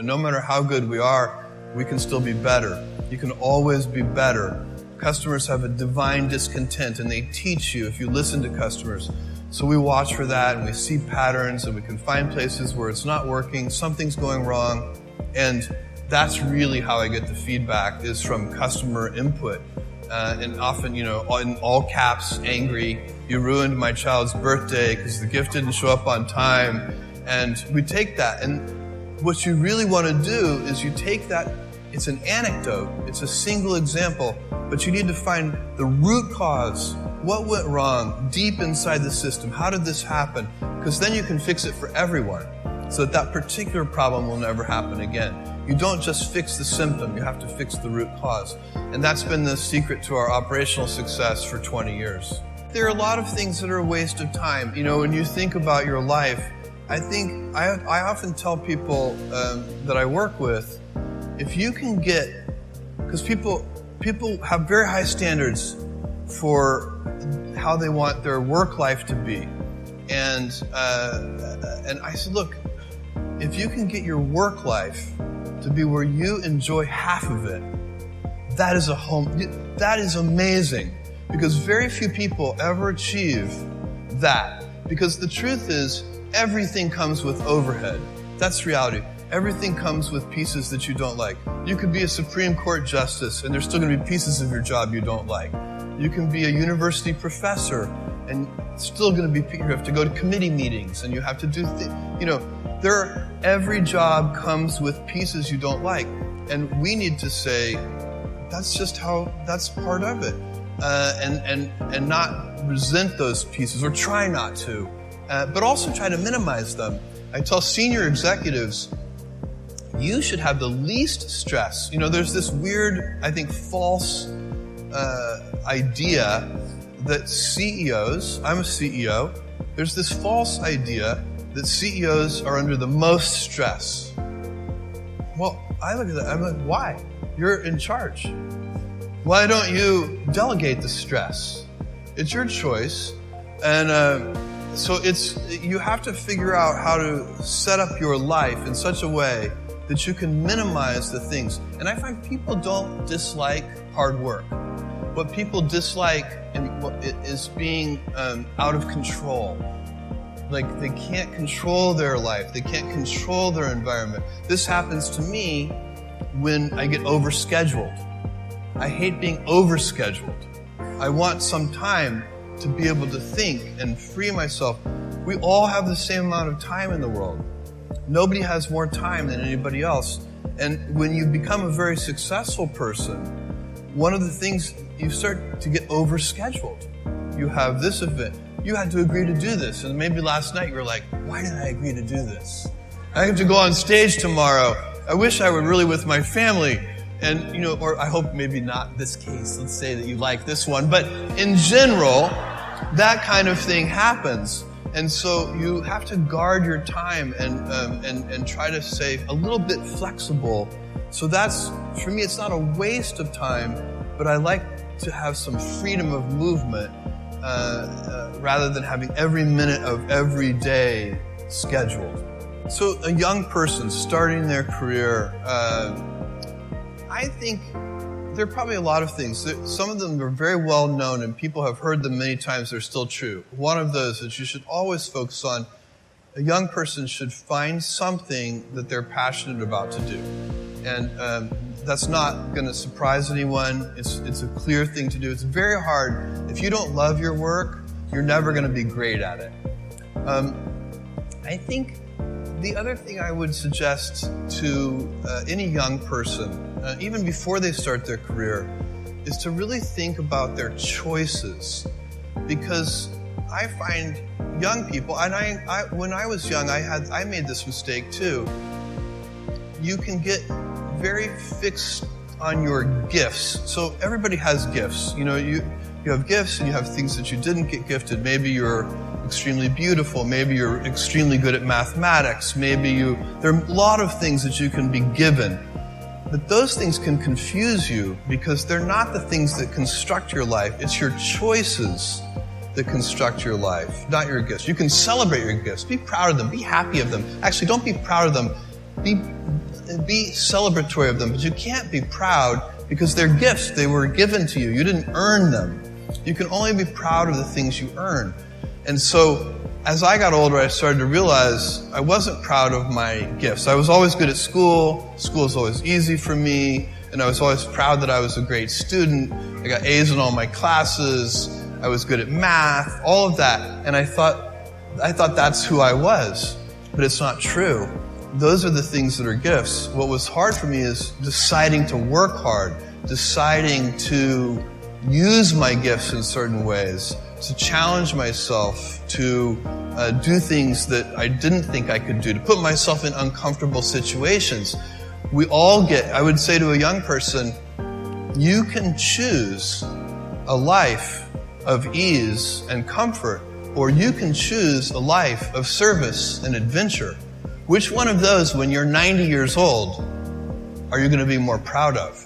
And no matter how good we are, we can still be better. You can always be better. Customers have a divine discontent, and they teach you if you listen to customers. So we watch for that, and we see patterns, and we can find places where it's not working, something's going wrong, and that's really how I get the feedback, is from customer input. And often, in all caps, angry, you ruined my child's birthday because the gift didn't show up on time. And we take that, and what you really want to do is you take that, it's an anecdote, it's a single example, but you need to find the root cause. What went wrong deep inside the system? How did this happen? Because then you can fix it for everyone, so that particular problem will never happen again. You don't just fix the symptom, you have to fix the root cause. And that's been the secret to our operational success for 20 years. There are a lot of things that are a waste of time. When you think about your life, I often tell people that I work with, if you can get, because people have very high standards for how they want their work life to be. And I said, look, if you can get your work life to be where you enjoy half of it, that is amazing. Because very few people ever achieve that. Because the truth is, everything comes with overhead. That's reality. Everything comes with pieces that you don't like. You could be a Supreme Court justice, and there's still going to be pieces of your job you don't like. You can be a university professor, and still going to be, you have to go to committee meetings, and you have to do every job comes with pieces you don't like. And we need to say, that's part of it. And not resent those pieces, or try not to, but also try to minimize them. I tell senior executives, you should have the least stress. There's this weird, I think, false idea that CEOs, I'm a CEO, there's this false idea that CEOs are under the most stress. Well, I look at that, I'm like, why? You're in charge. Why don't you delegate the stress? It's your choice. And so you have to figure out how to set up your life in such a way that you can minimize the things. And I find people don't dislike hard work. What people dislike is being out of control. Like, they can't control their life. They can't control their environment. This happens to me when I get overscheduled. I hate being overscheduled. I want some time to be able to think and free myself. We all have the same amount of time in the world. Nobody has more time than anybody else. And when you become a very successful person, one of the things, you start to get overscheduled. You have this event. You had to agree to do this. And maybe last night you were like, why did I agree to do this? I have to go on stage tomorrow. I wish I were really with my family. And, or I hope maybe not this case. Let's say that you like this one. But in general, that kind of thing happens. And so you have to guard your time and try to stay a little bit flexible. So that's, for me, it's not a waste of time, but I like to have some freedom of movement rather than having every minute of every day scheduled. So a young person starting their career, I think there are probably a lot of things. Some of them are very well known and people have heard them many times. They're still true. One of those is you should always focus on, a young person should find something that they're passionate about to do. And that's not going to surprise anyone. It's a clear thing to do. It's very hard. If you don't love your work, you're never going to be great at it. I think the other thing I would suggest to any young person, even before they start their career, is to really think about their choices. Because I find young people, and I when I was young, I made this mistake too. You can get very fixed on your gifts. So everybody has gifts. You have gifts and you have things that you didn't get gifted. Maybe you're extremely beautiful. Maybe you're extremely good at mathematics. There are a lot of things that you can be given. But those things can confuse you because they're not the things that construct your life. It's your choices that construct your life, not your gifts. You can celebrate your gifts. Be proud of them. Be happy of them. Actually, don't be proud of them. be celebratory of them, but you can't be proud because they're gifts. They were given to you. You didn't earn them. You can only be proud of the things you earn. And so as I got older, I started to realize I wasn't proud of my gifts. I was always good at school. School was always easy for me. And I was always proud that I was a great student. I got A's in all my classes. I was good at math, all of that. And I thought that's who I was. But it's not true. Those are the things that are gifts. What was hard for me is deciding to work hard, deciding to use my gifts in certain ways, to challenge myself, to do things that I didn't think I could do, to put myself in uncomfortable situations. We all I would say to a young person, you can choose a life of ease and comfort, or you can choose a life of service and adventure. Which one of those, when you're 90 years old, are you going to be more proud of?